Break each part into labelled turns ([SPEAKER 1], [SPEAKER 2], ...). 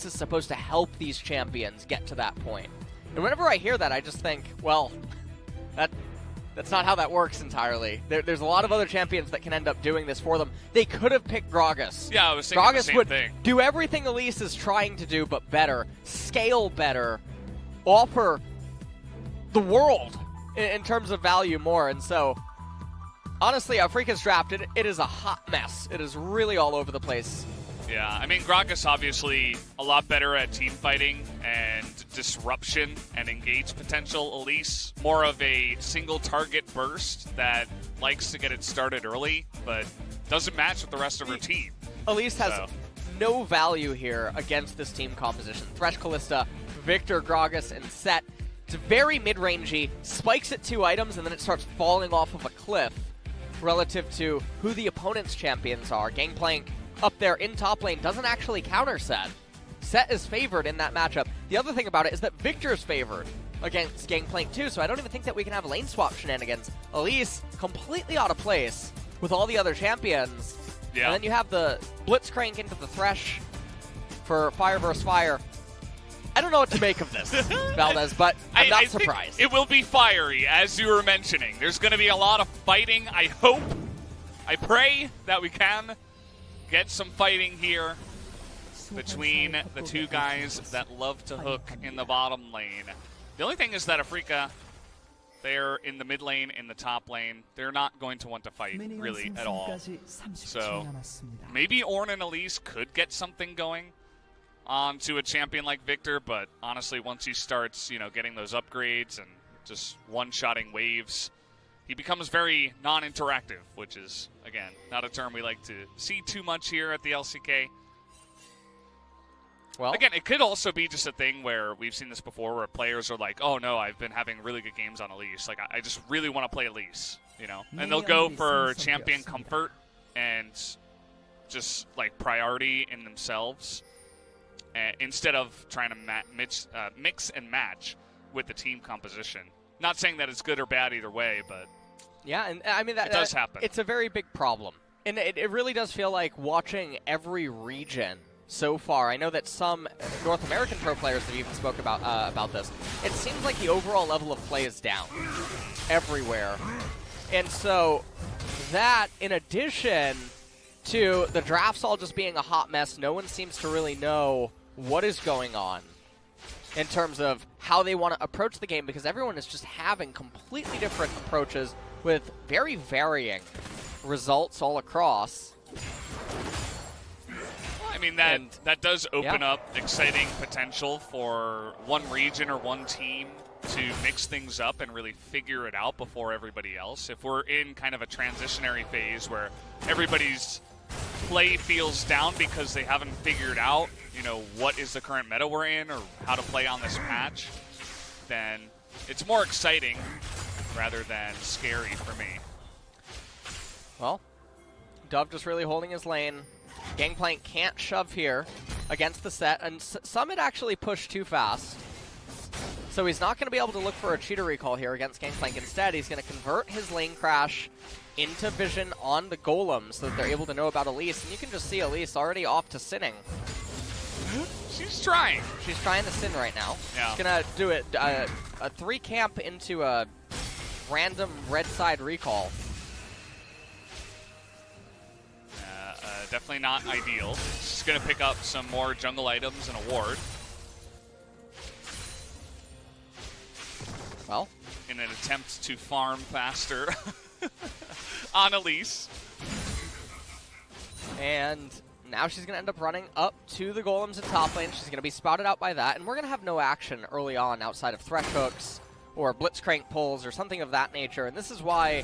[SPEAKER 1] is supposed to help these champions get to that point. And whenever I hear that, I just think, well, that's not how that works entirely. There's a lot of other champions that can end up doing this for them. They could have picked Gragas.
[SPEAKER 2] Yeah, I was thinking the same thing.
[SPEAKER 1] Do everything Elise is trying to do, but better, scale better, offer the world in terms of value more. And so, honestly, Afreeca's draft, it is a hot mess. It is really all over the place.
[SPEAKER 2] Yeah, I mean, Gragas obviously a lot better at team fighting and disruption and engage potential. Elise, more of a single target burst that likes to get it started early, but doesn't match with the rest of her team.
[SPEAKER 1] Elise has no value here against this team composition. Thresh, Kalista, Viktor, Gragas, and Sett. It's very mid-rangey, spikes at 2 items, and then it starts falling off of a cliff relative to who the opponent's champions are. Gangplank up there in top lane doesn't actually counter Sett. Sett is favored in that matchup. The other thing about it is that Viktor's favored against Gangplank too, so I don't even think that we can have lane swap shenanigans. Elise completely out of place with all the other champions.
[SPEAKER 2] Yeah.
[SPEAKER 1] And then you have the Blitzcrank into the Thresh for fire versus fire. I don't know what to make of this, Valdez, but I'm not surprised.
[SPEAKER 2] It will be fiery, as you were mentioning. There's going to be a lot of fighting. I hope, I pray that we can get some fighting here between the two guys that love to hook in the bottom lane. The only thing is that Afreeca, they're in the mid lane, in the top lane. They're not going to want to fight, really, at all. So maybe Ornn and Elise could get something going onto a champion like Viktor, but honestly, once he starts, getting those upgrades and just one-shotting waves, he becomes very non-interactive, which is, again, not a term we like to see too much here at the LCK. Well, again, it could also be just a thing where we've seen this before, where players are like, "Oh no, I've been having really good games on Elise. Like, I just really want to play Elise," and they'll go for champion comfort and just like priority in themselves, instead of trying to mix and match with the team composition. Not saying that it's good or bad either way, but
[SPEAKER 1] yeah, and I mean that
[SPEAKER 2] does happen. It's
[SPEAKER 1] a very big problem, and it really does feel like watching every region so far. I know that some North American pro players have even spoke about this. It seems like the overall level of play is down everywhere, and so that, in addition to the drafts all just being a hot mess, no one seems to really know what is going on in terms of how they want to approach the game, because everyone is just having completely different approaches with very varying results all across.
[SPEAKER 2] I mean, that does open up exciting potential for one region or one team to mix things up and really figure it out before everybody else. If we're in kind of a transitionary phase where everybody's play feels down because they haven't figured out, what is the current meta we're in or how to play on this patch, then it's more exciting rather than scary for me.
[SPEAKER 1] Well, Dove just really holding his lane. Gangplank can't shove here against the Sett, and Summit actually pushed too fast. So he's not going to be able to look for a cheater recall here against Gangplank. Instead, he's going to convert his lane crash into vision on the golem so that they're able to know about Elise. And you can just see Elise already off to sinning.
[SPEAKER 2] She's trying.
[SPEAKER 1] She's trying to sin right now.
[SPEAKER 2] Yeah.
[SPEAKER 1] She's going to do it, a 3 camp into a random red side recall.
[SPEAKER 2] Definitely not ideal. She's going to pick up some more jungle items and a ward.
[SPEAKER 1] Well,
[SPEAKER 2] in an attempt to farm faster on Elise.
[SPEAKER 1] And now she's going to end up running up to the golems in top lane. She's going to be spotted out by that, and we're going to have no action early on outside of Thresh hooks or Blitzcrank pulls or something of that nature. And this is why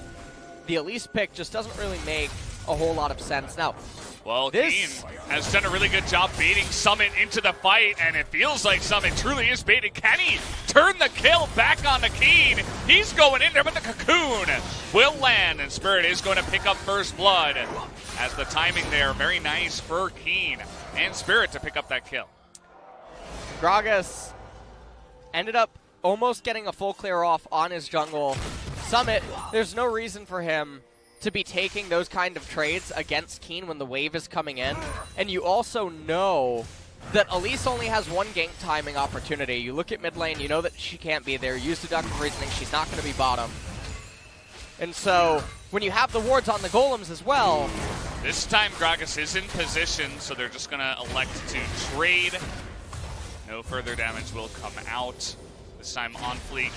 [SPEAKER 1] the Elise pick just doesn't really make a whole lot of sense. Now,
[SPEAKER 2] well, Kiin has done a really good job baiting Summit into the fight, and it feels like Summit truly is baited. Can he turn the kill back on the Kiin? He's going in there, but the cocoon will land, and Spirit is going to pick up first blood. As the timing there, very nice for Kiin and Spirit to pick up that kill.
[SPEAKER 1] Gragas ended up almost getting a full clear off on his jungle. Summit, there's no reason for him to be taking those kind of trades against Kiin when the wave is coming in. And you also know that Elise only has one gank timing opportunity. You look at mid lane, you know that she can't be there. Use deductive reasoning, she's not going to be bottom. And so, when you have the wards on the golems as well...
[SPEAKER 2] This time Gragas is in position, so they're just going to elect to trade. No further damage will come out. This time OnFleek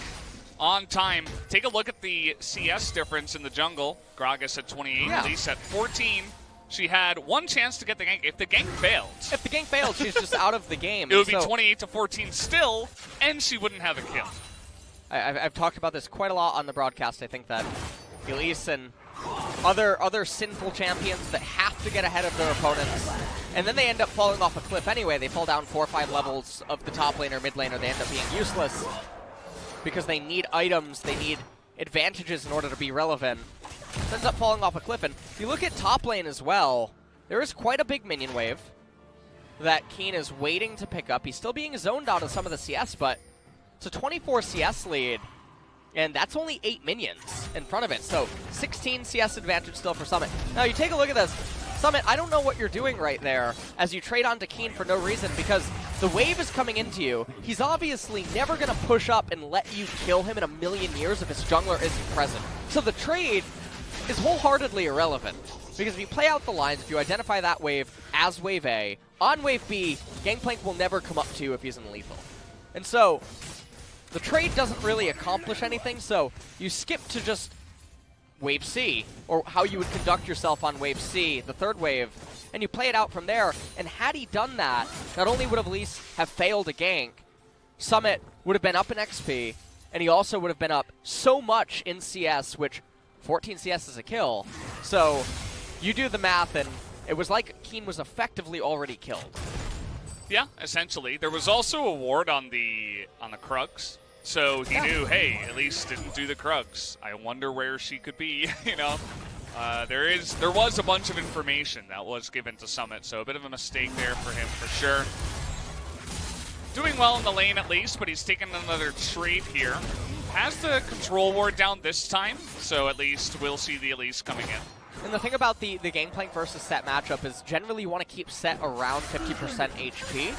[SPEAKER 2] on time. Take a look at the CS difference in the jungle. Gragas at 28, Elise at 14. She had one chance to get the gank. If the gank failed...
[SPEAKER 1] If the gank failed, she's just out of the game.
[SPEAKER 2] It would be 28-14 still, and she wouldn't have a kill.
[SPEAKER 1] I've talked about this quite a lot on the broadcast. I think that Elise and other sinful champions that have to get ahead of their opponents, and then they end up falling off a cliff anyway. They fall down 4 or 5 levels of the top lane or mid lane, or they end up being useless because they need items, they need advantages in order to be relevant. It ends up falling off a cliff. And if you look at top lane as well, there is quite a big minion wave that Kiin is waiting to pick up. He's still being zoned out of some of the CS, but it's a 24 CS lead, and that's only 8 minions in front of it. So 16 CS advantage still for Summit. Now you take a look at this. Summit, I don't know what you're doing right there as you trade onto Kiin for no reason, because the wave is coming into you. He's obviously never going to push up and let you kill him in a million years if his jungler isn't present. So the trade is wholeheartedly irrelevant, because if you play out the lines, if you identify that wave as wave A, on wave B, Gangplank will never come up to you if he's in lethal. And so the trade doesn't really accomplish anything, so you skip to just wave C, or how you would conduct yourself on wave C, the third wave, and you play it out from there. And had he done that, not only would Elise have failed a gank, Summit would have been up in XP, and he also would have been up so much in CS, which 14 CS is a kill. So you do the math, and it was like Kiin was effectively already killed.
[SPEAKER 2] Yeah, essentially. There was also a ward on the Krugs, so he knew, hey, Elise didn't do the Krugs. I wonder where she could be. You know, there was a bunch of information that was given to Summit, so a bit of a mistake there for him for sure. Doing well in the lane at least, but he's taken another trade here. Has the control ward down this time, so at least we'll see the Elise coming in.
[SPEAKER 1] And the thing about the Gangplank versus Sett matchup is generally you want to keep Sett around 50% HP.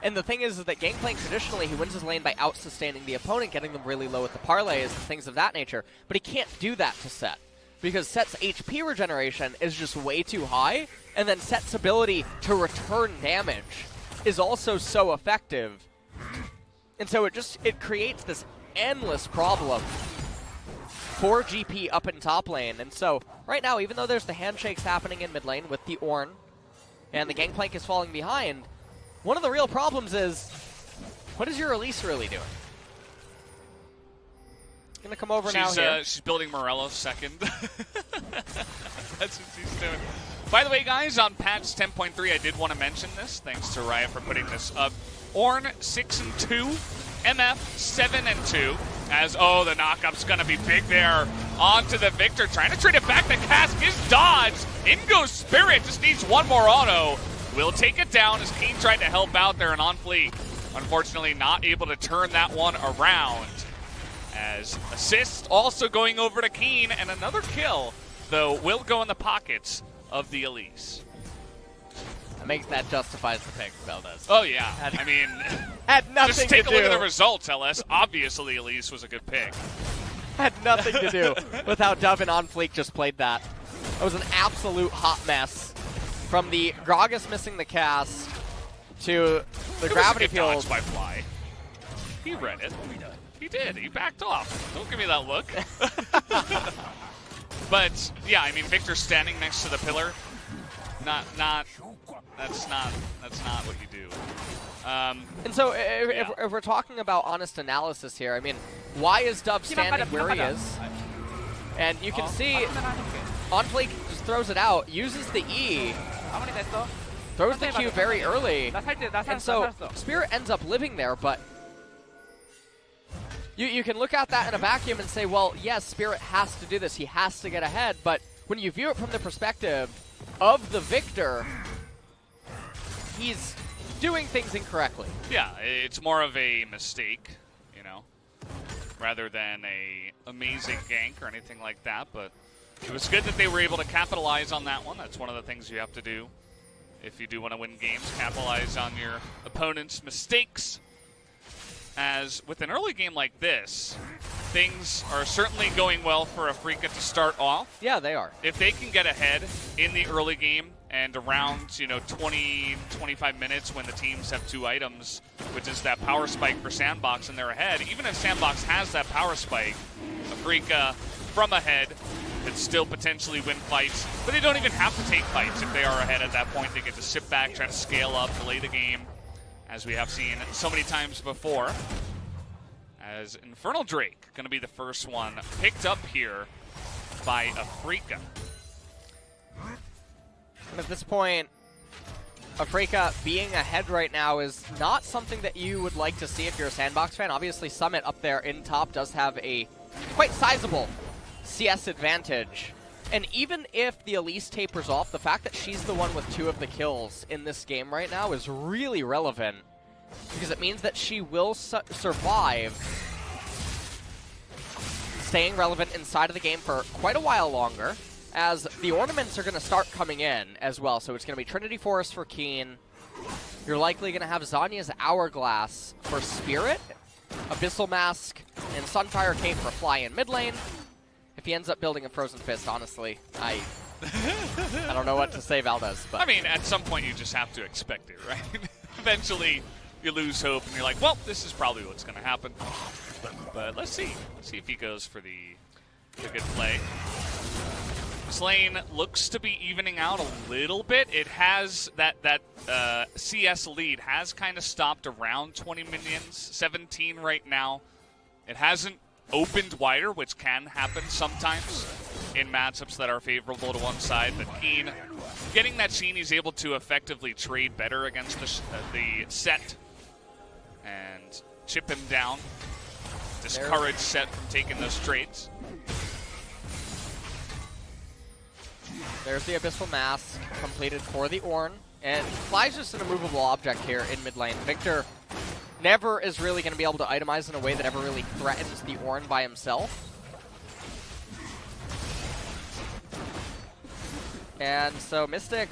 [SPEAKER 1] And the thing is that Gangplank traditionally, he wins his lane by out-sustaining the opponent, getting them really low with the parlays and things of that nature. But he can't do that to Sett, because Sett's HP regeneration is just way too high, and then Sett's ability to return damage is also so effective. And so it creates this endless problem for GP up in top lane. And so right now, even though there's the handshakes happening in mid lane with the Ornn, and the Gangplank is falling behind, one of the real problems is, what is your Elise really doing? Gonna come over now here.
[SPEAKER 2] She's building Morello's second. That's what she's doing. By the way, guys, on patch 10.3, I did want to mention this. Thanks to Riot for putting this up. Ornn 6-2, MF 7-2. As, oh, the knockup's going to be big there. Onto the Viktor, trying to trade it back. The cask is dodged. In goes Spirit, just needs one more auto. Will take it down as Kiin tried to help out there and OnFleek. Unfortunately, not able to turn that one around. As assist also going over to Kiin, and another kill, though, will go in the pockets of the Elise.
[SPEAKER 1] That justifies the pick, Valdez.
[SPEAKER 2] Oh, yeah. I mean,
[SPEAKER 1] had nothing
[SPEAKER 2] just take
[SPEAKER 1] to
[SPEAKER 2] a look
[SPEAKER 1] do.
[SPEAKER 2] at the results, LS. Obviously, Elise was a good pick.
[SPEAKER 1] Had nothing to do with how Dove and OnFleek just played that. It was an absolute hot mess. From the Gragas missing the cast to the gravity field.
[SPEAKER 2] By Fly. He read it. He did. He backed off. Don't give me that look. But, yeah, I mean, Viktor standing next to the pillar. That's not what you do.
[SPEAKER 1] And so, if we're talking about honest analysis here, I mean, why is Dove standing where he is? And you can see OnFleek just throws it out, uses the E, throws the Q very early, and so Spirit ends up living there, but you can look at that in a vacuum and say, well, yes, Spirit has to do this, he has to get ahead, but when you view it from the perspective of the Viktor, he's doing things incorrectly.
[SPEAKER 2] Yeah, it's more of a mistake, you know, rather than a amazing gank or anything like that, but it was good that they were able to capitalize on that one. That's one of the things you have to do if you do want to win games, capitalize on your opponent's mistakes. As with an early game like this, things are certainly going well for Afreeca to start off.
[SPEAKER 1] Yeah, they are.
[SPEAKER 2] If they can get ahead in the early game and around 20, 25 minutes when the teams have 2 items, which is that power spike for Sandbox and they're ahead, even if Sandbox has that power spike, Afreeca from ahead could still potentially win fights, but they don't even have to take fights if they are ahead at that point. They get to sit back, try to scale up, delay the game, as we have seen so many times before. As Infernal Drake going to be the first one picked up here by Afreeca.
[SPEAKER 1] And at this point, Afreeca being ahead right now is not something that you would like to see if you're a Sandbox fan. Obviously, Summit up there in top does have a quite sizable CS advantage. And even if the Elise tapers off, the fact that she's the one with 2 of the kills in this game right now is really relevant, because it means that she will survive staying relevant inside of the game for quite a while longer, as the ornaments are going to start coming in as well. So it's going to be Trinity Forest for Kiin. You're likely going to have Zanya's Hourglass for Spirit, Abyssal Mask, and Sunfire Cape for Fly in mid lane. If he ends up building a Frozen Fist, honestly, I don't know what to say, Valdez. But
[SPEAKER 2] I mean, at some point you just have to expect it, right? Eventually you lose hope and you're like, well, this is probably what's going to happen. But let's see. Let's see if he goes for the good play. This lane looks to be evening out a little bit. It has that CS lead has kind of stopped around 20 minions, 17 right now. It hasn't opened wider, which can happen sometimes in matchups that are favorable to one side. But Kiin, getting that Sheen, he's able to effectively trade better against the Sett and chip him down. Discourage Sett from taking those trades.
[SPEAKER 1] There's the Abyssal Mask completed for the Ornn. And Fly's just an immovable object here in mid lane. Viktor never is really going to be able to itemize in a way that ever really threatens the Ornn by himself. And so Mystic...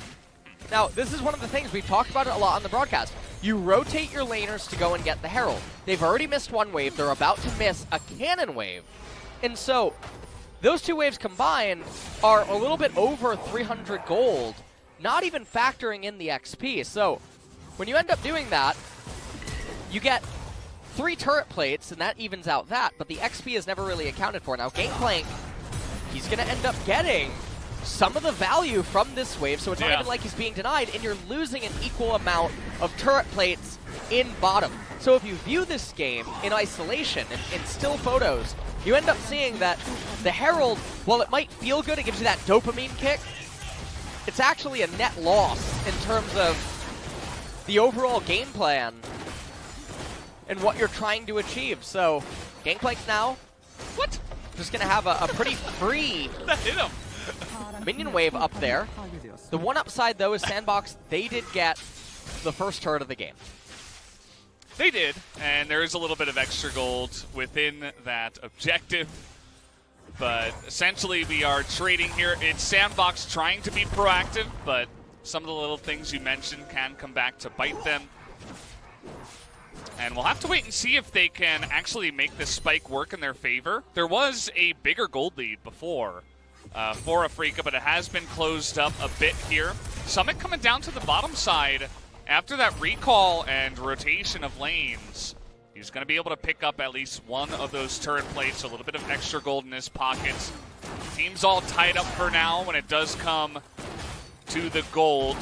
[SPEAKER 1] Now, this is one of the things, we've talked about it a lot on the broadcast. You rotate your laners to go and get the Herald. They've already missed one wave. They're about to miss a cannon wave. And so, those 2 waves combined are a little bit over 300 gold, not even factoring in the XP. So, when you end up doing that, you get 3 turret plates, and that evens out that, but the XP is never really accounted for. Now, Gangplank, he's going to end up getting some of the value from this wave, so it's not even like he's being denied, and you're losing an equal amount of turret plates in bottom. So if you view this game in isolation and in still photos, you end up seeing that the Herald, while it might feel good, it gives you that dopamine kick, it's actually a net loss in terms of the overall game plan and what you're trying to achieve. So Gangplank's now just going to have a pretty free
[SPEAKER 2] That hit him.
[SPEAKER 1] minion wave up there. The one upside, though, is Sandbox. They did get the first turret of the game.
[SPEAKER 2] They did, and there is a little bit of extra gold within that objective. But essentially, we are trading here. It's Sandbox trying to be proactive, but some of the little things you mentioned can come back to bite them. And we'll have to wait and see if they can actually make this spike work in their favor. There was a bigger gold lead before for Afreeca, but it has been closed up a bit here. Summit coming down to the bottom side after that recall and rotation of lanes. He's going to be able to pick up at least one of those turret plates, a little bit of extra gold in his pockets. Team's all tied up for now when it does come to the gold,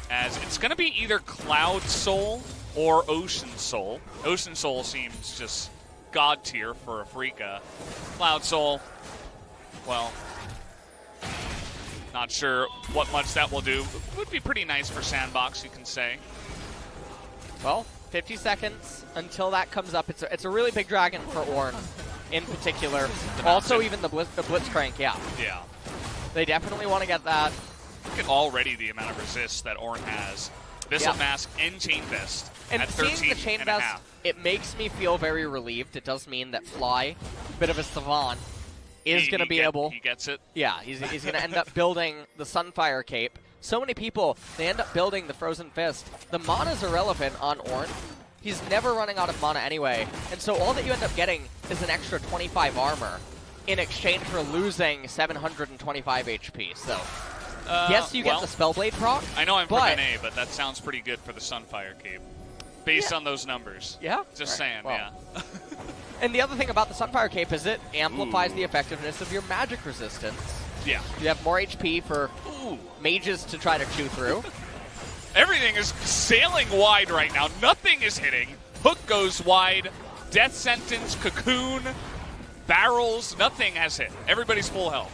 [SPEAKER 2] as it's going to be either Cloud Soul or Ocean Soul. Ocean Soul seems just god tier for Afreeca. Cloud Soul, well, not sure what much that will do. Would be pretty nice for Sandbox, you can say.
[SPEAKER 1] Well, 50 seconds until that comes up. It's a really big dragon for Ornn in particular. Also, even the Blitzcrank, yeah.
[SPEAKER 2] Yeah.
[SPEAKER 1] They definitely want to get that.
[SPEAKER 2] Look at already the amount of resist that Ornn has. Abyssal Mask and Chain Vest
[SPEAKER 1] and
[SPEAKER 2] at 13
[SPEAKER 1] seeing the Chain
[SPEAKER 2] and a
[SPEAKER 1] Vest,
[SPEAKER 2] half.
[SPEAKER 1] it makes me feel very relieved. It does mean that Fly, bit of a savant, is going to be able...
[SPEAKER 2] He gets it.
[SPEAKER 1] Yeah, he's going to end up building the Sunfire Cape. so many people, they end up building the Frozen Fist. The mana's irrelevant on Ornn. He's never running out of mana anyway, and so all that you end up getting is an extra 25 armor in exchange for losing 725 HP. So, yes, you get the Spellblade proc.
[SPEAKER 2] I know I'm from NA, but that sounds pretty good for the Sunfire Cape, based on those numbers.
[SPEAKER 1] Yeah?
[SPEAKER 2] Just saying, well. Yeah.
[SPEAKER 1] And the other thing about the Sunfire Cape is it amplifies the effectiveness of your magic resistance.
[SPEAKER 2] Yeah.
[SPEAKER 1] You have more HP for mages to try to chew through.
[SPEAKER 2] Everything is sailing wide right now. Nothing is hitting. Hook goes wide. Death Sentence, Cocoon, Barrels, nothing has hit. Everybody's full health.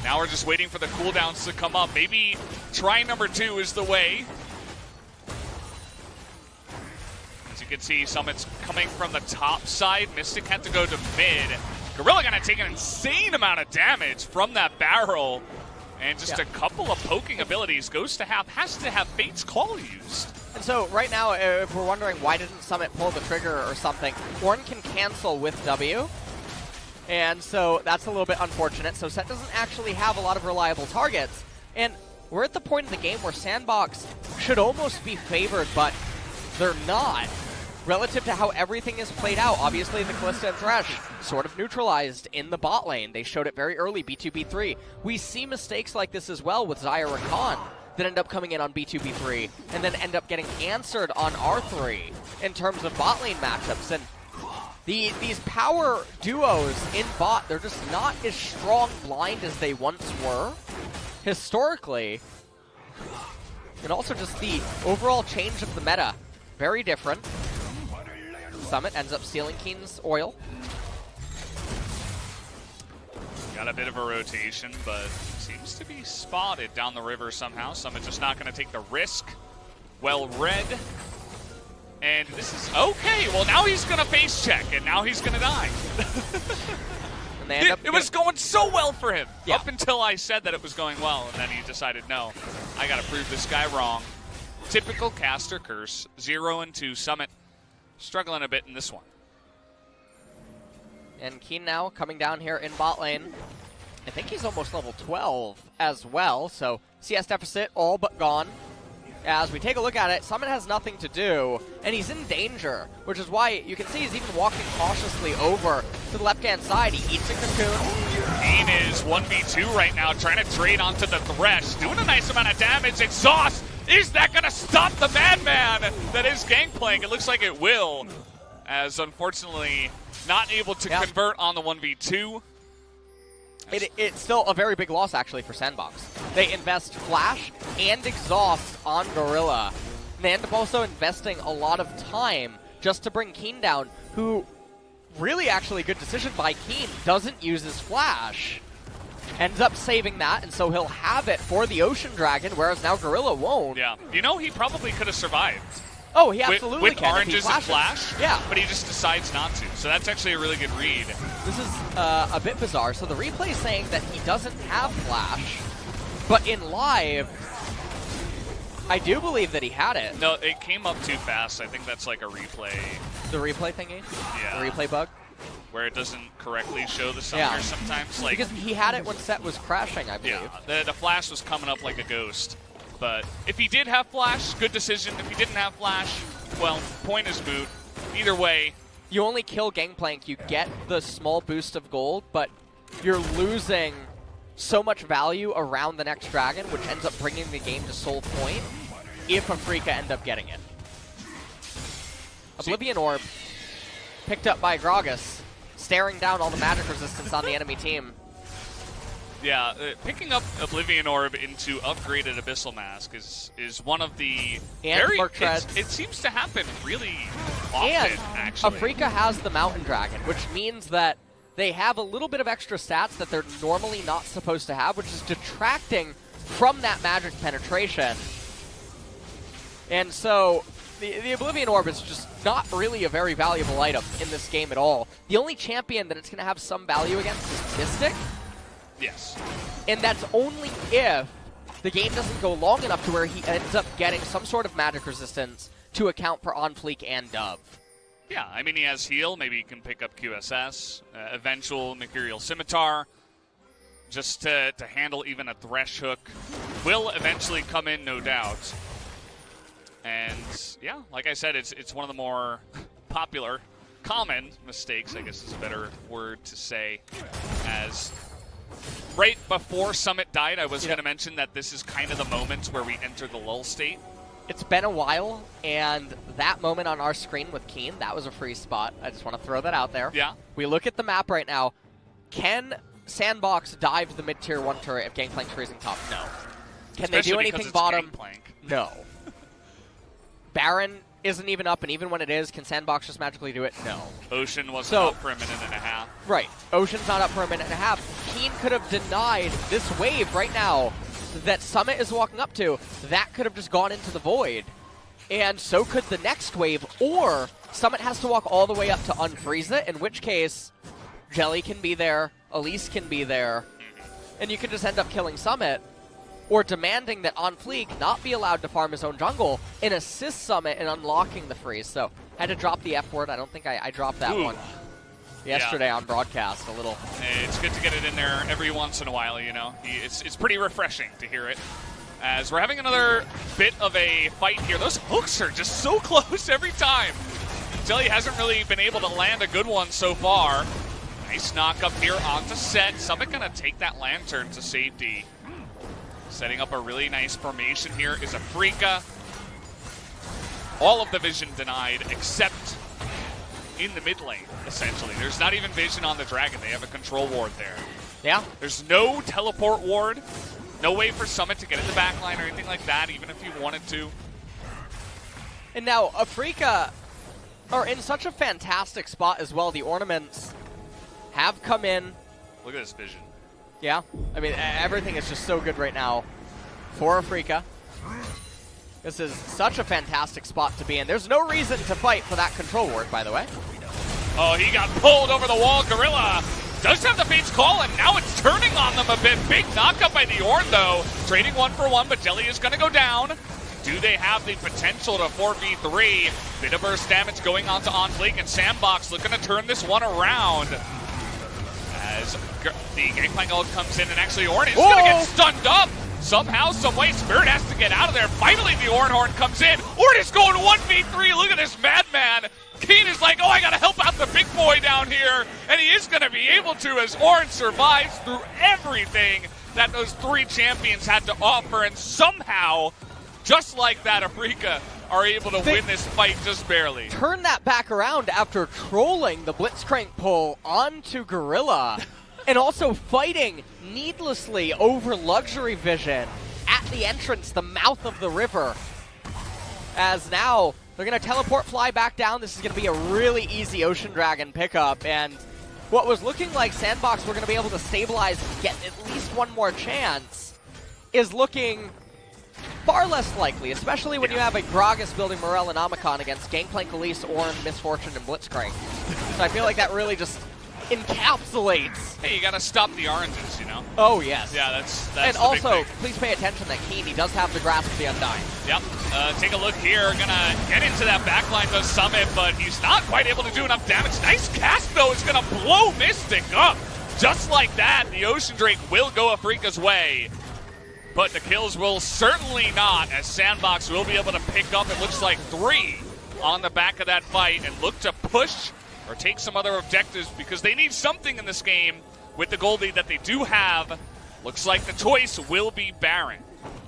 [SPEAKER 2] Now we're just waiting for the cooldowns to come up. Maybe try number 2 is the way. As you can see, Summit's coming from the top side. Mystic had to go to mid. Gorilla gonna take an insane amount of damage from that barrel. And just a couple of poking abilities. Goes to has to have Fate's Call used.
[SPEAKER 1] And so right now, if we're wondering why didn't Summit pull the trigger or something, Ornn can cancel with W. And so that's a little bit unfortunate. So Sett doesn't actually have a lot of reliable targets. And we're at the point in the game where Sandbox should almost be favored, but they're not. Relative to how everything is played out, obviously the Kalista and Thresh sort of neutralized in the bot lane. They showed it very early, B2, B3. We see mistakes like this as well with Xayah Rakan that end up coming in on B2, B3 and then end up getting answered on R3 in terms of bot lane matchups. And these power duos in bot, they're just not as strong blind as they once were historically. And also just the overall change of the meta, very different. Summit ends up stealing Kiin's oil.
[SPEAKER 2] Got a bit of a rotation, but seems to be spotted down the river somehow. Summit just not going to take the risk. Well read. And this is okay. Well, now he's going to face check, and now he's going to die.
[SPEAKER 1] And they end up
[SPEAKER 2] it was going so well for him
[SPEAKER 1] yeah.
[SPEAKER 2] up until I said that it was going well, and then he decided, no, I got to prove this guy wrong. Typical caster curse. 0 and 2 Summit. Struggling a bit in this one.
[SPEAKER 1] And Kiin now coming down here in bot lane. I think he's almost level 12 as well, so CS deficit all but gone. As we take a look at it, Summit has nothing to do, and he's in danger, which is why you can see he's even walking cautiously over to the left-hand side. He eats a cocoon.
[SPEAKER 2] Kiin is 1v2 right now, trying to trade onto the Thresh, doing a nice amount of damage. Exhaust! Is that going to stop the madman that is Gangplank? It looks like it will, as unfortunately not able to convert on the 1v2.
[SPEAKER 1] It's still a very big loss, actually, for Sandbox. They invest Flash and Exhaust on Gorilla. They end up also investing a lot of time just to bring Kiin down, who really actually good decision by Kiin, doesn't use his Flash. Ends up saving that, and so he'll have it for the Ocean Dragon, whereas now Gorilla won't.
[SPEAKER 2] Yeah, you know, he probably could have survived.
[SPEAKER 1] Oh, he absolutely
[SPEAKER 2] with
[SPEAKER 1] can.
[SPEAKER 2] Oranges and Flash?
[SPEAKER 1] Yeah.
[SPEAKER 2] But he just decides not to, so that's actually a really good read.
[SPEAKER 1] This is a bit bizarre. So the replay is saying that he doesn't have Flash, but in live, I do believe that he had it.
[SPEAKER 2] No, it came up too fast. I think that's like a replay.
[SPEAKER 1] The replay thingy?
[SPEAKER 2] Yeah.
[SPEAKER 1] The replay bug?
[SPEAKER 2] Where it doesn't correctly show the summoner sometimes. Like,
[SPEAKER 1] because he had it when Sett was crashing, I believe.
[SPEAKER 2] Yeah, the Flash was coming up like a ghost. But if he did have Flash, good decision. If he didn't have Flash, well, point is moot. Either way.
[SPEAKER 1] You only kill Gangplank, you get the small boost of gold, but you're losing so much value around the next dragon, which ends up bringing the game to Soul Point, if Afreeca end up getting it. Oblivion Orb, picked up by Gragas, staring down all the magic resistance on the enemy team.
[SPEAKER 2] Yeah, picking up Oblivion Orb into upgraded Abyssal Mask is one of the it seems to happen really often, actually.
[SPEAKER 1] Afreeca has the Mountain Dragon, which means that they have a little bit of extra stats that they're normally not supposed to have, which is detracting from that magic penetration. And so the Oblivion Orb is just not really a very valuable item in this game at all. The only champion that it's going to have some value against is Mystic.
[SPEAKER 2] Yes.
[SPEAKER 1] And that's only if the game doesn't go long enough to where he ends up getting some sort of magic resistance to account for OnFleek and Dove.
[SPEAKER 2] Yeah, I mean, he has heal. Maybe he can pick up QSS, eventual Mercurial Scimitar. just to handle even a Thresh hook will eventually come in, no doubt. And yeah, like I said, it's one of the more popular, common mistakes, I guess is a better word to say, as right before Summit died, I was going to mention that this is kind of the moment where we enter the lull state.
[SPEAKER 1] It's been a while, and that moment on our screen with Kiin, that was a free spot. I just want to throw that out there.
[SPEAKER 2] Yeah.
[SPEAKER 1] We look at the map right now. Can Sandbox dive the mid-tier 1 turret if Gangplank's freezing top? No. Can they do anything bottom?
[SPEAKER 2] Gangplank.
[SPEAKER 1] No. Baron isn't even up, and even when it is, can Sandbox just magically do it? No.
[SPEAKER 2] Ocean wasn't up for a minute and a half.
[SPEAKER 1] Right. Ocean's not up for a minute and a half. Kiin could have denied this wave right now that Summit is walking up to. That could have just gone into the void. And so could the next wave, or Summit has to walk all the way up to unfreeze it, in which case Jelly can be there, Elise can be there, and you can just end up killing Summit, or demanding that OnFleek not be allowed to farm his own jungle and assist Summit in unlocking the freeze. So I had to drop the F word. I don't think I dropped that one yesterday on broadcast a little.
[SPEAKER 2] It's good to get it in there every once in a while, you know. It's pretty refreshing to hear it. As we're having another bit of a fight here. Those hooks are just so close every time. Jelly hasn't really been able to land a good one so far. Nice knock up here onto Sett. Summit gonna take that lantern to safety. Setting up a really nice formation here is Afreeca. All of the vision denied except in the mid lane, essentially. There's not even vision on the dragon. They have a control ward there.
[SPEAKER 1] Yeah.
[SPEAKER 2] There's no teleport ward. No way for Summit to get in the back line or anything like that, even if you wanted to.
[SPEAKER 1] And now Afreeca are in such a fantastic spot as well. The ornaments have come in.
[SPEAKER 2] Look at this vision.
[SPEAKER 1] Yeah. I mean, everything is just so good right now for Afreeca. This is such a fantastic spot to be in. There's no reason to fight for that control ward, by the way.
[SPEAKER 2] Oh, he got pulled over the wall. Gorilla does have the Fate's Call, and now it's turning on them a bit. Big knockup by the Ornn, though. Trading 1-for-1, but Jelly is going to go down. Do they have the potential to 4v3? Bit of burst damage going on to OnFleek, and Sandbox looking to turn this one around. As the Gangplank ult comes in, and actually Ornn is going to get stunned up. Somehow, someway, Spirit has to get out of there. Finally, the Ornn horn comes in. Ornn is going 1v3. Look at this madman. Kiin is like, oh, I got to help out the big boy down here. And he is going to be able to as Ornn survives through everything that those three champions had to offer. And somehow, just like that, Afreeca are able to win this fight just barely.
[SPEAKER 1] Turn that back around after trolling the Blitzcrank pull onto Gorilla. And also fighting needlessly over luxury vision at the entrance, the mouth of the river. As now, they're going to teleport fly back down. This is going to be a really easy Ocean Dragon pickup. And what was looking like Sandbox were going to be able to stabilize and get at least one more chance is looking far less likely, especially when you have a Gragas building Morel and Omicron against Gangplank, Elise, Ornn, Misfortune, and Blitzcrank. So I feel like that really just encapsulates.
[SPEAKER 2] Hey, you gotta stop the oranges, you know?
[SPEAKER 1] Oh, yes.
[SPEAKER 2] Yeah, that's
[SPEAKER 1] and
[SPEAKER 2] the
[SPEAKER 1] also,
[SPEAKER 2] big thing.
[SPEAKER 1] please pay attention that Kiin, he does have the grasp of the Undying.
[SPEAKER 2] Yep. Take a look here. Gonna get into that backline to Summit, but he's not quite able to do enough damage. Nice cast, though. It's gonna blow Mystic up. Just like that, the Ocean Drake will go Afreeca's way. But the kills will certainly not, as Sandbox will be able to pick up, it looks like 3 on the back of that fight and look to push or take some other objectives because they need something in this game with the gold lead that they do have. Looks like the choice will be Baron.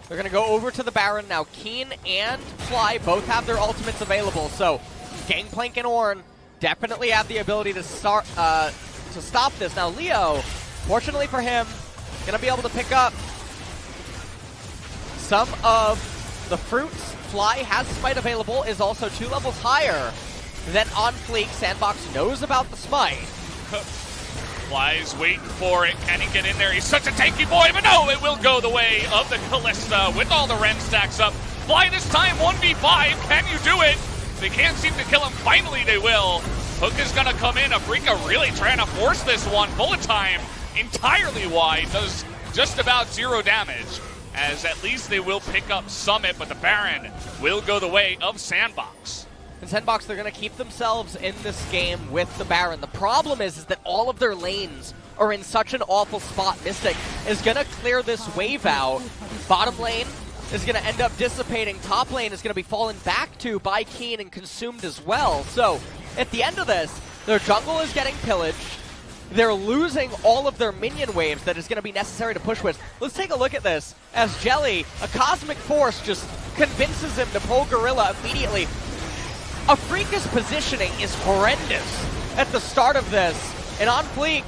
[SPEAKER 1] They're going to go over to the Baron now. Kiin and Fly both have their ultimates available, so Gangplank and Ornn definitely have the ability to start to stop this. Now Leo, fortunately for him, going to be able to pick up some of the fruits. Fly has Smite available, is also 2 levels higher than OnFleek. Sandbox knows about the Smite.
[SPEAKER 2] Fly's waiting for it. Can he get in there? He's such a tanky boy, but no, it will go the way of the Kalista with all the Ren stacks up. Fly this time, 1v5. Can you do it? They can't seem to kill him. Finally, they will. Hook is going to come in. Afreeca really trying to force this one. Bullet time entirely wide. Does just about 0 damage. As at least they will pick up Summit, but the Baron will go the way of Sandbox.
[SPEAKER 1] And Sandbox, they're going to keep themselves in this game with the Baron. The problem is that all of their lanes are in such an awful spot. Mystic is going to clear this wave out. Bottom lane is going to end up dissipating. Top lane is going to be fallen back to by Kiin and consumed as well. So at the end of this, their jungle is getting pillaged. They're losing all of their minion waves that is going to be necessary to push with. Let's take a look at this as Jelly, a cosmic force, just convinces him to pull Gorilla immediately. Afreeca's positioning is horrendous at the start of this. And OnFleek,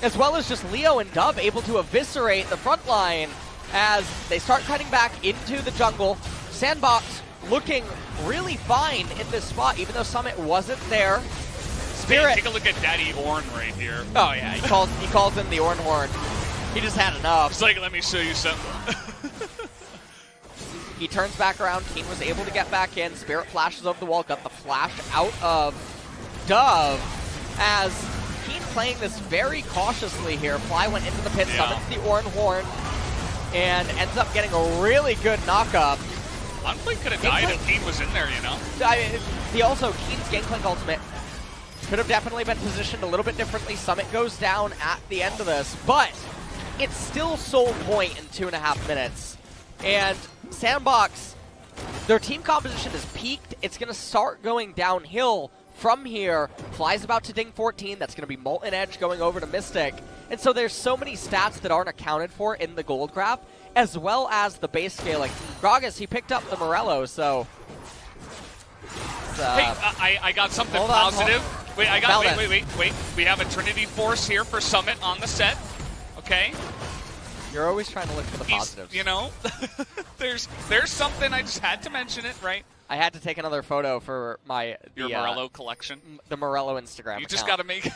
[SPEAKER 1] as well as just Leo and Dove, able to eviscerate the front line as they start cutting back into the jungle. Sandbox looking really fine in this spot, even though Summit wasn't there. Spirit.
[SPEAKER 2] Take a look at Daddy Ornn right here.
[SPEAKER 1] Oh yeah, he calls him the Ornn Horn. He just had enough.
[SPEAKER 2] It's like, let me show you something.
[SPEAKER 1] He turns back around. Kiin was able to get back in. Spirit flashes over the wall, got the flash out of Dove as Kiin playing this very cautiously here. Fly went into the pit, summons the Ornn Horn, and ends up getting a really good knockup.
[SPEAKER 2] OnFleek could have died if Kiin was in there, you know?
[SPEAKER 1] Kiin's Gangplank ultimate could have definitely been positioned a little bit differently. Summit goes down at the end of this, but it's still Seoul point in 2.5 minutes. And Sandbox, their team composition is peaked. It's going to start going downhill from here. Fly's about to ding 14. That's going to be Molten Edge going over to Mystic. And so there's so many stats that aren't accounted for in the gold graph, as well as the base scaling. Gragas, he picked up the Morello, so...
[SPEAKER 2] hey, I got something positive. Wait. We have a Trinity Force here for Summit on the set. Okay.
[SPEAKER 1] You're always trying to look for the positives.
[SPEAKER 2] You know, there's something, I just had to mention it, right?
[SPEAKER 1] I had to take another photo for your
[SPEAKER 2] Morello collection.
[SPEAKER 1] The Morello Instagram.
[SPEAKER 2] You just got to make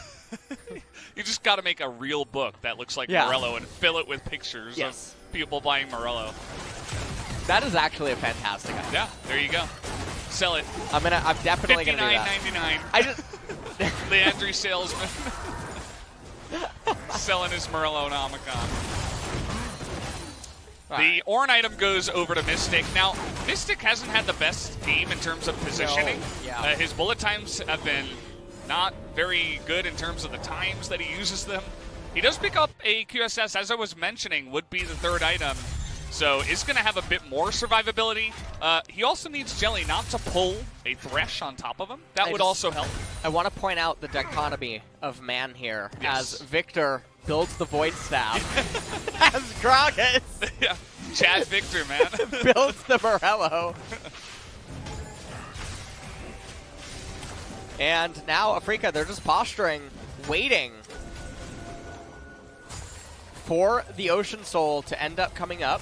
[SPEAKER 2] you just got to make a real book that looks like Morello and fill it with pictures of people buying Morello.
[SPEAKER 1] That is actually a fantastic idea.
[SPEAKER 2] Yeah, there you go. Sell it.
[SPEAKER 1] I'm definitely gonna do that.
[SPEAKER 2] $59.99.
[SPEAKER 1] I just
[SPEAKER 2] Leandri salesman selling his Morello Nomicon. The Ornn item goes over to Mystic. Now, Mystic hasn't had the best game in terms of positioning.
[SPEAKER 1] No.
[SPEAKER 2] His bullet times have been not very good in terms of the times that he uses them. He does pick up a QSS, as I was mentioning, would be the third item. So is going to have a bit more survivability. He also needs Jelly not to pull a Thresh on top of him. That would also help.
[SPEAKER 1] I want to point out the dichotomy of man here as Viktor builds the Void Staff. As Gragas
[SPEAKER 2] Chad Viktor, man.
[SPEAKER 1] builds the Morello. And now Afreeca, they're just posturing, waiting for the Ocean Soul to end up coming up.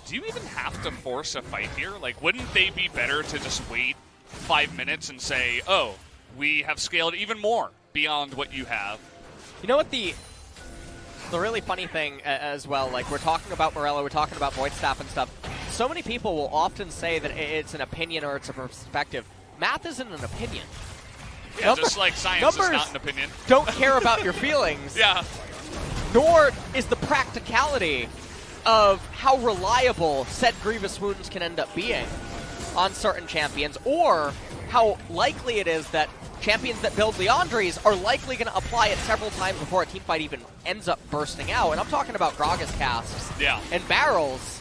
[SPEAKER 2] Do you even have to force a fight here? Like, wouldn't they be better to just wait 5 minutes and say, oh, we have scaled even more beyond what you have?
[SPEAKER 1] You know what the really funny thing as well, like we're talking about Morello, we're talking about Void Staff and stuff. So many people will often say that it's an opinion or it's a perspective. Math isn't an opinion.
[SPEAKER 2] Yeah, just like science is not an opinion.
[SPEAKER 1] Don't care about your feelings.
[SPEAKER 2] Yeah.
[SPEAKER 1] Nor is the practicality of how reliable said Grievous Wounds can end up being on certain champions, or how likely it is that champions that build Leandries are likely going to apply it several times before a teamfight even ends up bursting out. And I'm talking about Gragas casts and barrels.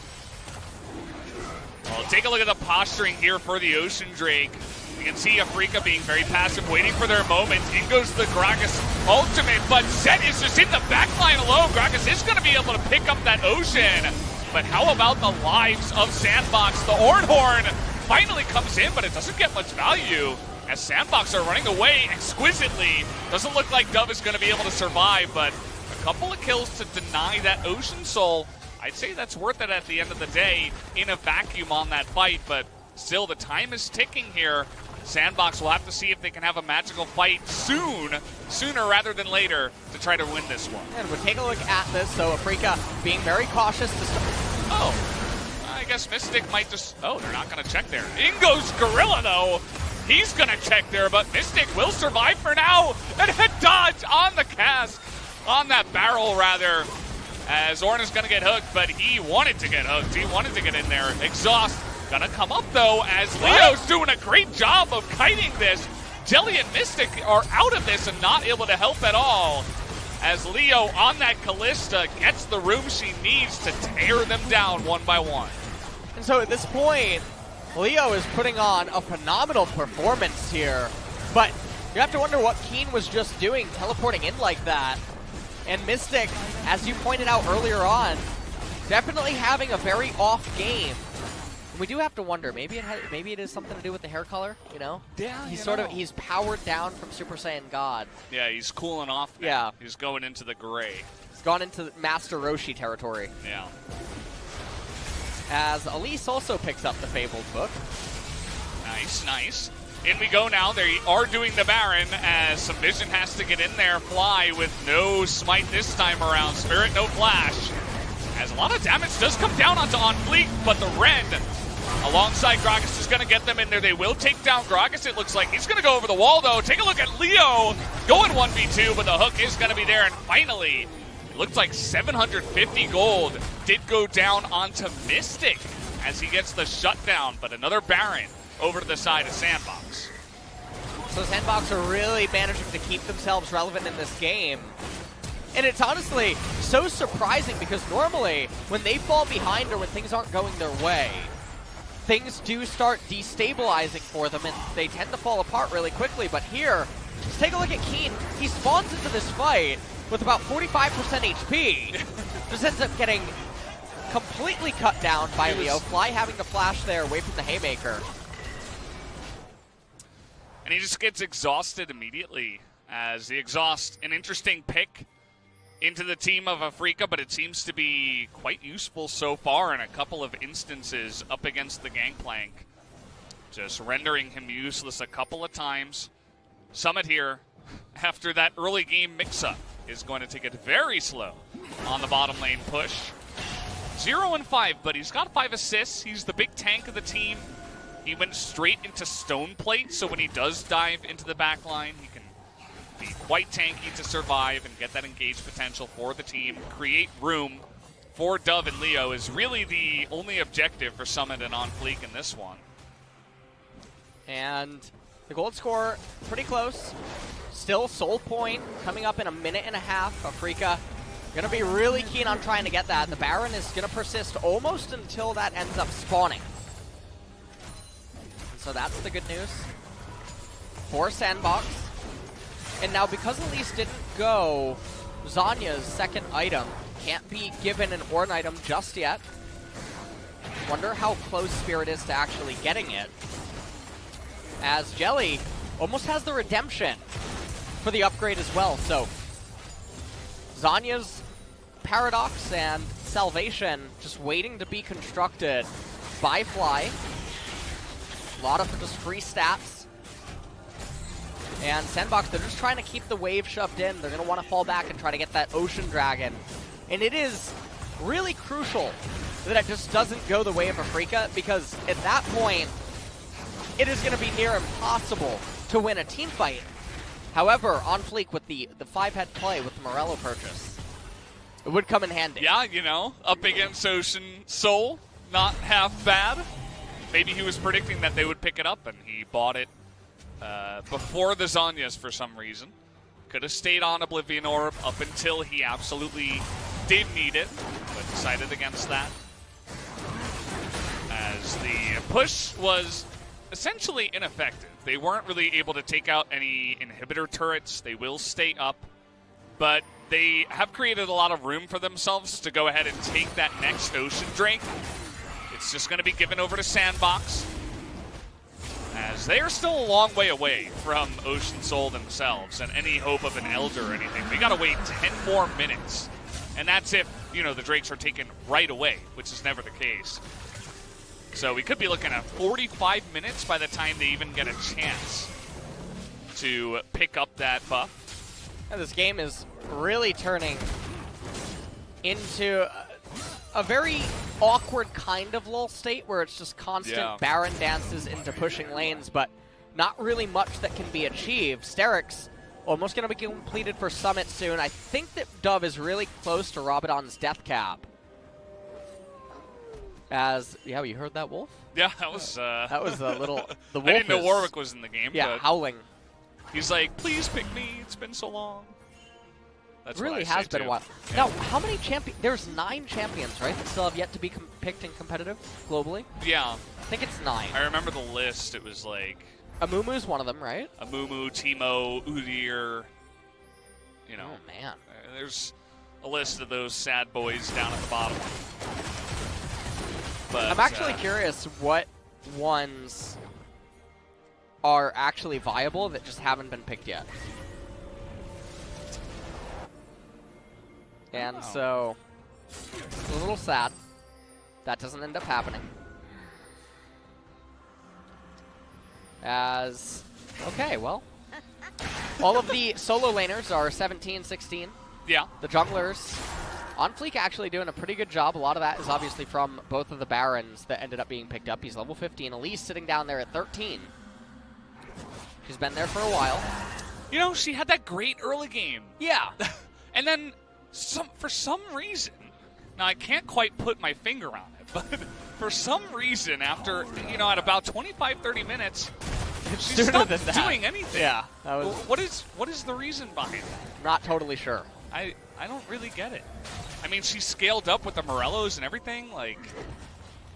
[SPEAKER 2] Well, take a look at the posturing here for the Ocean Drake. You can see Afreeca being very passive, waiting for their moment. In goes the Gragas ultimate, but Sett is just in the backline alone. Gragas is going to be able to pick up that Ocean. But how about the lives of Sandbox? The Ornn Horn finally comes in, but it doesn't get much value as Sandbox are running away exquisitely. Doesn't look like Dove is going to be able to survive, but a couple of kills to deny that Ocean Soul. I'd say that's worth it at the end of the day in a vacuum on that fight, but still the time is ticking here. Sandbox will have to see if they can have a magical fight sooner rather than later, to try to win this one.
[SPEAKER 1] And we'll take a look at this. So Afreeca being very cautious to start.
[SPEAKER 2] Oh, I guess Mystic might just... Oh, they're not going to check there. In goes Gorilla, though. He's going to check there, but Mystic will survive for now. And a dodge on the cast, on that barrel, rather, as Ornn is going to get hooked, but he wanted to get hooked. He wanted to get in there. Exhaust gonna come up, though, as Leo's doing a great job of kiting this. Jelly and Mystic are out of this and not able to help at all. as Leo on that Kalista gets the room she needs to tear them down one by one.
[SPEAKER 1] And so at this point, Leo is putting on a phenomenal performance here, but you have to wonder what Kiin was just doing, teleporting in like that. And Mystic, as you pointed out earlier on, definitely having a very off game. And we do have to wonder, maybe it is something to do with the hair color, you know?
[SPEAKER 2] Yeah,
[SPEAKER 1] he's powered down from Super Saiyan God.
[SPEAKER 2] Yeah, he's cooling off now.
[SPEAKER 1] Yeah.
[SPEAKER 2] He's going into the gray.
[SPEAKER 1] He's gone into Master Roshi territory.
[SPEAKER 2] Yeah.
[SPEAKER 1] As Elise also picks up the Fabled book.
[SPEAKER 2] Nice, nice. In we go now. They are doing the Baron as some vision has to get in there. Fly with no smite this time around. Spirit, no flash. As a lot of damage does come down onto OnFleek, but the Ren alongside Gragas is going to get them in there. They will take down Gragas, it looks like. He's going to go over the wall, though. Take a look at Leo going 1v2, but the hook is going to be there. And finally, it looks like 750 gold did go down onto Mystic as he gets the shutdown, but another Baron over to the side of Sandbox.
[SPEAKER 1] So Sandbox are really managing to keep themselves relevant in this game. And it's honestly so surprising because normally when they fall behind or when things aren't going their way, things do start destabilizing for them and they tend to fall apart really quickly. But here, just take a look at Kiin. He spawns into this fight with about 45% HP. Just ends up getting completely cut down by Leo. Fly having to flash there away from the Haymaker.
[SPEAKER 2] And he just gets exhausted immediately as the exhaust, an interesting pick into the team of Afreeca, but it seems to be quite useful so far in a couple of instances up against the Gangplank. Just rendering him useless a couple of times. Summit here, after that early game mix-up, is going to take it very slow on the bottom lane push. 0-5, but he's got 5 assists. He's the big tank of the team. He went straight into Stone Plate, so when he does dive into the back line, he can be quite tanky to survive and get that engaged potential for the team. Create room for Dove and Leo is really the only objective for Summit and OnFleek in this one.
[SPEAKER 1] And the gold score, pretty close. Still Soul Point coming up in a minute and a half. Afreeca going to be really keen on trying to get that. The Baron is going to persist almost until that ends up spawning. So that's the good news for Sandbox. And now because Elise didn't go, Zhonya's second item can't be given an Ornn item just yet. Wonder how close Spirit is to actually getting it. As Jelly almost has the redemption for the upgrade as well. So Zhonya's Paradox and Salvation just waiting to be constructed by Fly. A lot of just free stats. And Sandbox, they're just trying to keep the wave shoved in. They're going to want to fall back and try to get that Ocean Dragon. And it is really crucial that it just doesn't go the way of Afreeca, because at that point, it is going to be near impossible to win a team fight. However, OnFleek with the 5-head play with the Morello purchase, it would come in handy.
[SPEAKER 2] Yeah, you know, up against Ocean Soul, not half bad. Maybe he was predicting that they would pick it up, and he bought it before the Zhonyas for some reason. Could have stayed on Oblivion Orb up until he absolutely did need it, but decided against that. As the push was essentially ineffective. They weren't really able to take out any inhibitor turrets. They will stay up, but they have created a lot of room for themselves to go ahead and take that next Ocean Drake. It's just going to be given over to Sandbox, as they are still a long way away from Ocean Soul themselves and any hope of an Elder or anything. We got to wait 10 more minutes, and that's if, you know, the Drakes are taken right away, which is never the case. So we could be looking at 45 minutes by the time they even get a chance to pick up that buff.
[SPEAKER 1] And this game is really turning into a very awkward kind of lull state where it's just constant Baron dances into pushing lanes, but not really much that can be achieved. Sterix almost going to be completed for Summit soon. I think that Dove is really close to Rabadon's death cap. As, yeah, you heard that, Wolf?
[SPEAKER 2] Yeah, that was
[SPEAKER 1] a little, the Wolf
[SPEAKER 2] I didn't know Warwick was in the game.
[SPEAKER 1] Yeah,
[SPEAKER 2] but
[SPEAKER 1] howling.
[SPEAKER 2] He's like, please pick me, it's been so long. That's
[SPEAKER 1] It really
[SPEAKER 2] what I
[SPEAKER 1] has
[SPEAKER 2] say,
[SPEAKER 1] been a
[SPEAKER 2] too.
[SPEAKER 1] while.
[SPEAKER 2] Yeah.
[SPEAKER 1] Now, how many There's 9 champions, right, that still have yet to be picked in competitive globally?
[SPEAKER 2] Yeah.
[SPEAKER 1] I think it's 9.
[SPEAKER 2] I remember the list. It was like
[SPEAKER 1] Amumu's one of them, right?
[SPEAKER 2] Amumu, Teemo, Udyr. You know,
[SPEAKER 1] Oh, man.
[SPEAKER 2] there's a list of those sad boys down at the bottom. But
[SPEAKER 1] I'm actually curious what ones are actually viable that just haven't been picked yet. And
[SPEAKER 2] Oh.
[SPEAKER 1] so, it's a little sad. That doesn't end up happening. Okay, well, all of the solo laners are 17, 16.
[SPEAKER 2] Yeah.
[SPEAKER 1] The junglers, OnFleek actually doing a pretty good job. A lot of that is obviously from both of the Barons that ended up being picked up. He's level 15. Elise sitting down there at 13. She's been there for a while.
[SPEAKER 2] You know, she had that great early game.
[SPEAKER 1] Yeah.
[SPEAKER 2] And then, for some reason, now I can't quite put my finger on it, but for some reason, after, you know, at about 25, 30 minutes, she
[SPEAKER 1] Sooner
[SPEAKER 2] stopped
[SPEAKER 1] than that.
[SPEAKER 2] doing anything.
[SPEAKER 1] Yeah. That was
[SPEAKER 2] What is the reason behind that?
[SPEAKER 1] not totally sure.
[SPEAKER 2] I don't really get it. I mean, she scaled up with the Morellos and everything. Like,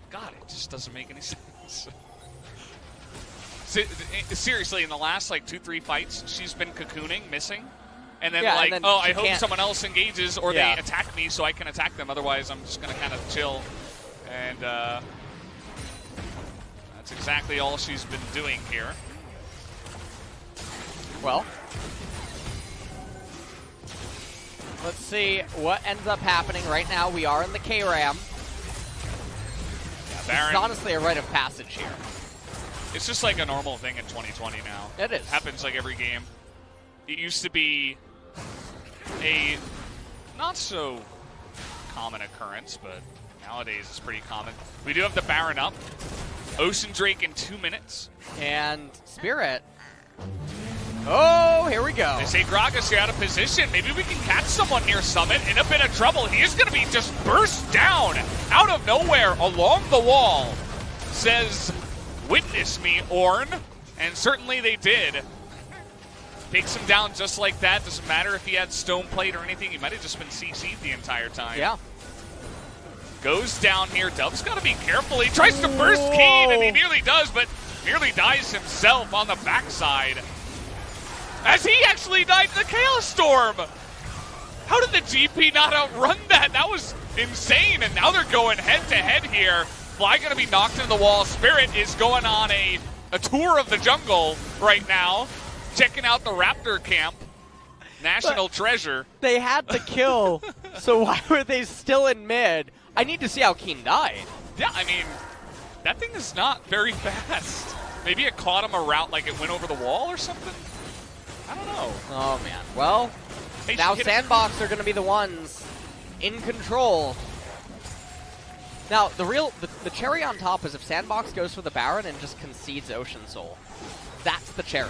[SPEAKER 2] God, it just doesn't make any sense. Seriously, in the last, like, 2-3 fights, she's been cocooning, missing. And then,
[SPEAKER 1] Yeah,
[SPEAKER 2] like,
[SPEAKER 1] and then
[SPEAKER 2] oh,
[SPEAKER 1] she
[SPEAKER 2] I hope
[SPEAKER 1] can't-
[SPEAKER 2] someone else engages or
[SPEAKER 1] Yeah.
[SPEAKER 2] they attack me so I can attack them. Otherwise, I'm just going to kind of chill. And that's exactly all she's been doing here.
[SPEAKER 1] Well, let's see what ends up happening. Right now, we are in the K-Ram.
[SPEAKER 2] Baron,
[SPEAKER 1] It's honestly a rite of passage here.
[SPEAKER 2] it's just like a normal thing in 2020 now.
[SPEAKER 1] It is.
[SPEAKER 2] Happens like every game. It used to be a not so common occurrence, but nowadays it's pretty common. We do have the Baron up. Ocean Drake in 2 minutes.
[SPEAKER 1] And Spirit. Oh, here we go.
[SPEAKER 2] They say Gragas, you're out of position. Maybe we can catch someone here, Summit, in a bit of trouble. He is going to be just burst down out of nowhere along the wall. Says, witness me, Ornn. And certainly they did. Takes him down just like that. Doesn't matter if he had stone plate or anything. He might have just been CC'd the entire time.
[SPEAKER 1] Yeah.
[SPEAKER 2] Goes down here. Dub's got to be careful. He tries to burst Kiin, and he nearly does, but nearly dies himself on the backside. As he actually died in the Chaos Storm. How did the GP not outrun that? That was insane, and now they're going head-to-head here. Fly going to be knocked into the wall. Spirit is going on a tour of the jungle right now, checking out the Raptor camp. National treasure.
[SPEAKER 1] They had the kill, so why were they still in mid? I need to see how Kiin died.
[SPEAKER 2] Yeah, I mean, that thing is not very fast. Maybe it caught him a route like it went over the wall or something? I don't know.
[SPEAKER 1] Oh, man. Well,
[SPEAKER 2] Hey,
[SPEAKER 1] now
[SPEAKER 2] she hit
[SPEAKER 1] Sandbox are going to be the ones in control. Now, the cherry on top is if Sandbox goes for the Baron and just concedes Ocean Soul. That's the cherry.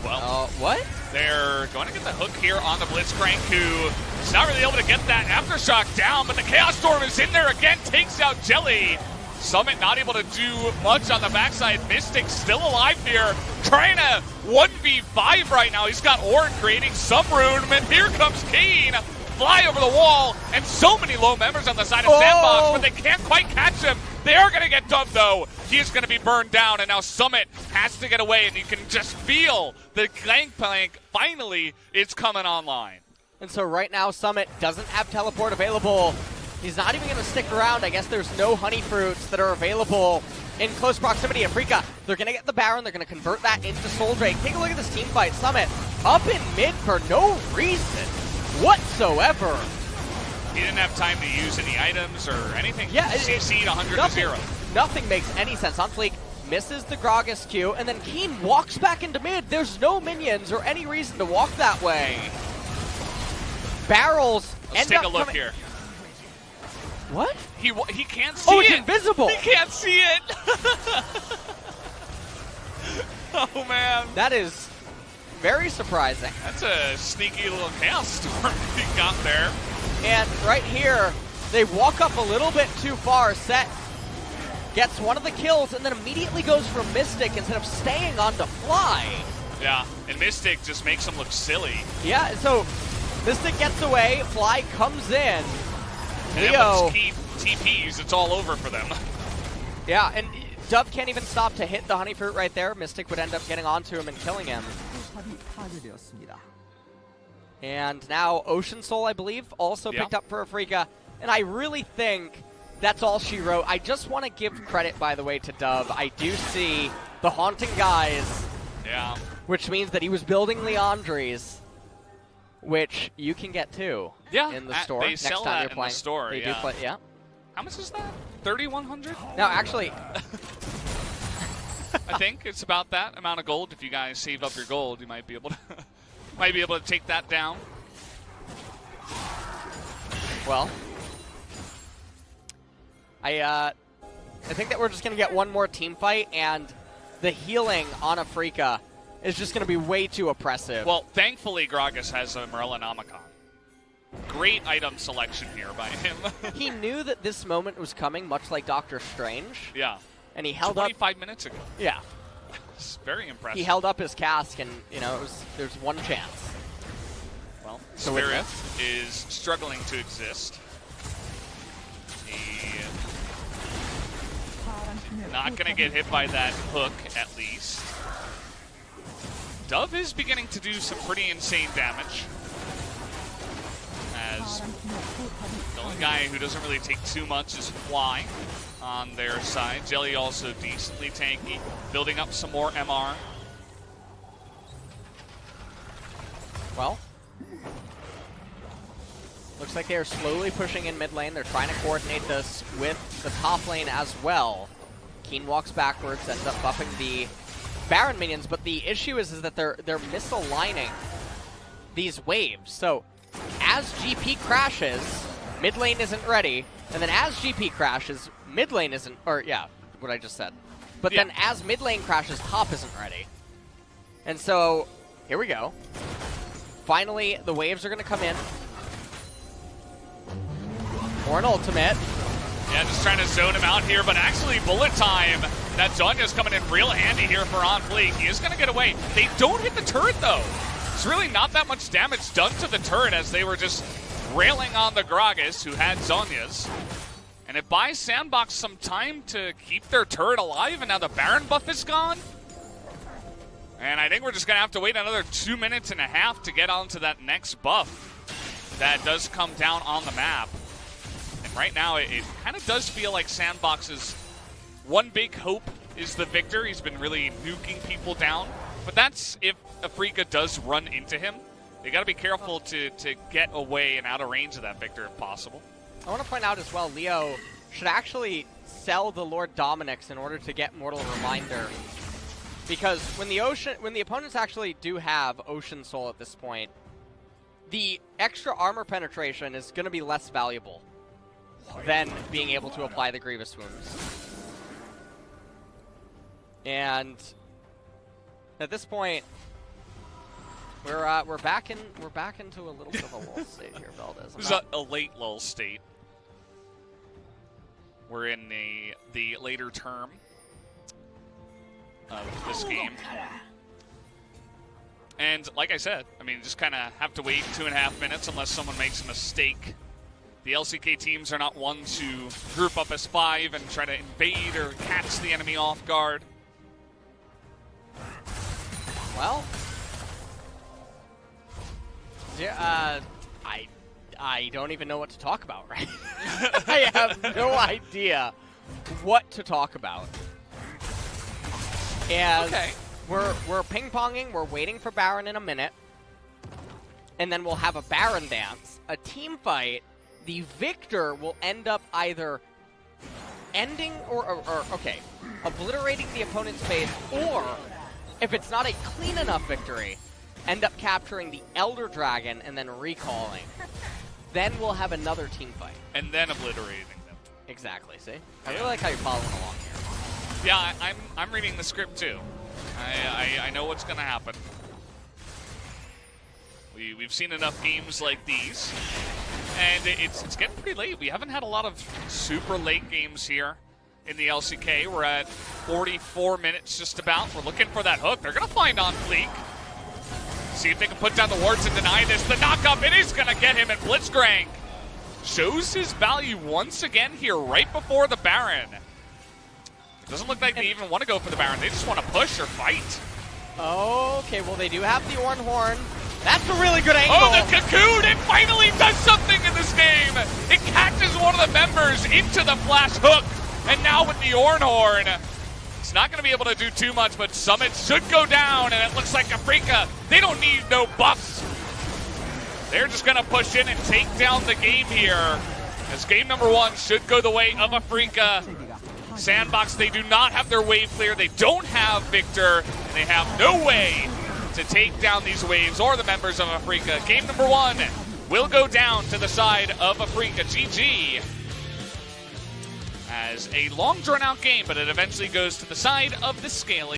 [SPEAKER 2] Well,
[SPEAKER 1] What?
[SPEAKER 2] they're going to get the hook here on the Blitzcrank, who is not really able to get that Aftershock down, but the Chaos Storm is in there again, takes out Jelly. Summit not able to do much on the backside. Mystic still alive here, trying to 1v5 right now. He's got Ornn creating some room, and here comes Kiin. Fly over the wall, and so many low members on the side of Sandbox, but they can't quite catch him. They are going to get dubbed, though. He is going to be burned down, and now Summit has to get away, and you can just feel the Gangplank finally is coming online.
[SPEAKER 1] And so right now, Summit doesn't have teleport available. He's not even going to stick around. I guess there's no honey fruits that are available in close proximity. Afreeca, they're going to get the Baron. They're going to convert that into Soul Drake. Take a look at this team fight. Summit up in mid for no reason whatsoever.
[SPEAKER 2] He didn't have time to use any items or anything.
[SPEAKER 1] Yeah,
[SPEAKER 2] CC'd 100-0.
[SPEAKER 1] Nothing makes any sense. OnFleek misses the Gragas Q, and then Kiin walks back into mid. There's no minions or any reason to walk that way. Barrels
[SPEAKER 2] Let's
[SPEAKER 1] end
[SPEAKER 2] take
[SPEAKER 1] up
[SPEAKER 2] a look
[SPEAKER 1] coming-
[SPEAKER 2] here.
[SPEAKER 1] What?
[SPEAKER 2] He can't see
[SPEAKER 1] Oh,
[SPEAKER 2] it.
[SPEAKER 1] it's invisible.
[SPEAKER 2] He can't see it. Oh, man.
[SPEAKER 1] That is very surprising.
[SPEAKER 2] That's a sneaky little Chaos Storm he got there.
[SPEAKER 1] And right here, they walk up a little bit too far. Sett gets one of the kills and then immediately goes for Mystic instead of staying on to Fly.
[SPEAKER 2] Yeah, and Mystic just makes him look silly.
[SPEAKER 1] Yeah, so Mystic gets away, Fly comes in.
[SPEAKER 2] And
[SPEAKER 1] Leo.
[SPEAKER 2] once Kiin TPs, it's all over for them.
[SPEAKER 1] Yeah, and Dove can't even stop to hit the Honey Fruit right there. Mystic would end up getting onto him and killing him. And now Ocean Soul, I believe, also picked up for Afreeca. And I really think that's all she wrote. I just want to give credit, by the way, to Dove. I do see the Haunting Guys.
[SPEAKER 2] Yeah.
[SPEAKER 1] Which means that he was building Leandries, which you can get too.
[SPEAKER 2] Yeah,
[SPEAKER 1] in the store.
[SPEAKER 2] They
[SPEAKER 1] next
[SPEAKER 2] sell
[SPEAKER 1] time
[SPEAKER 2] that
[SPEAKER 1] you're
[SPEAKER 2] in
[SPEAKER 1] playing.
[SPEAKER 2] the store.
[SPEAKER 1] They do play. Yeah.
[SPEAKER 2] How much is that? 3,100?
[SPEAKER 1] No, actually,
[SPEAKER 2] I think it's about that amount of gold. If you guys save up your gold, you might be able to take that down.
[SPEAKER 1] Well, I think that we're just gonna get one more team fight, and the healing on Afreeca is just gonna be way too oppressive.
[SPEAKER 2] Well, thankfully, Gragas has a Morellonomicon. Great item selection here by him.
[SPEAKER 1] He knew that this moment was coming, much like Doctor Strange.
[SPEAKER 2] Yeah.
[SPEAKER 1] And he held
[SPEAKER 2] 25 minutes ago.
[SPEAKER 1] Yeah.
[SPEAKER 2] It's very impressive.
[SPEAKER 1] He held up his cask, and there's one chance.
[SPEAKER 2] Well, Spirit is struggling to exist. Not going to get hit by that hook, at least. Dove is beginning to do some pretty insane damage. As the only guy who doesn't really take too much is Fly on their side. Jelly also decently tanky, building up some more MR.
[SPEAKER 1] Well, looks like they're slowly pushing in mid lane. They're trying to coordinate this with the top lane as well. Kiin walks backwards, ends up buffing the Baron minions, but the issue is that they're misaligning these waves. So as GP crashes, mid lane isn't ready, and then as GP crashes, mid lane isn't, or yeah, what I just said. But then as mid lane crashes, top isn't ready. And so, here we go. Finally, the waves are going to come in. Or an ultimate.
[SPEAKER 2] Yeah, just trying to zone him out here, but actually bullet time. That Zonya's coming in real handy here for OnFleek. He is going to get away. They don't hit the turret, though. It's really not that much damage done to the turret as they were just railing on the Gragas, who had Zonya's. And it buys Sandbox some time to keep their turret alive, and now the Baron buff is gone. And I think we're just going to have to wait another 2.5 minutes to get onto that next buff that does come down on the map. And right now, it kind of does feel like Sandbox's one big hope is the Viktor. He's been really nuking people down. But that's if Afreeca does run into him. They got to be careful to get away and out of range of that Viktor if possible.
[SPEAKER 1] I want to point out as well, Leo should actually sell the Lord Dominix in order to get Mortal Reminder. Because when the opponents actually do have Ocean Soul at this point, the extra armor penetration is going to be less valuable than being able to apply the Grievous Wounds. And at this point, we're back into a little bit of a lull state here, Valdez.
[SPEAKER 2] This is a late lull state. We're in the later term of this game. And like I said, I mean, just kind of have to wait 2.5 minutes unless someone makes a mistake. The LCK teams are not one to group up as 5 and try to invade or catch the enemy off guard.
[SPEAKER 1] Well, yeah, I don't even know what to talk about, right? I have no idea what to talk about. And we're ping-ponging, we're waiting for Baron in a minute. And then we'll have a Baron dance, a team fight. The Viktor will end up either ending or obliterating the opponent's base, or if it's not a clean enough victory, end up capturing the Elder Dragon and then recalling. Then we'll have another team fight.
[SPEAKER 2] And then obliterating them.
[SPEAKER 1] Exactly, see? I really like how you're following along here.
[SPEAKER 2] Yeah, I'm reading the script too. I know what's going to happen. We've seen enough games like these. And it's getting pretty late. We haven't had a lot of super late games here. in the LCK. We're at 44 minutes just about. We're looking for that hook. They're going to find OnFleek. See if they can put down the wards and deny this. The knock-up, it is going to get him, and Blitzcrank shows his value once again here right before the Baron. It doesn't look like they even want to go for the Baron. They just want to push or fight.
[SPEAKER 1] Okay, well, they do have the Ornn horn. That's a really good angle.
[SPEAKER 2] Oh, the Cocoon! It finally does something in this game! It catches one of the members into the flash hook, and now with the Ornn horn, it's not going to be able to do too much, but Summit should go down, and it looks like Afreeca, they don't need no buffs. They're just going to push in and take down the game here, as game number 1 should go the way of Afreeca. Sandbox, they do not have their wave clear. They don't have Viktor, and they have no way to take down these waves or the members of Afreeca. Game number 1 will go down to the side of Afreeca. GG. As a long drawn out game, but it eventually goes to the side of the scaling.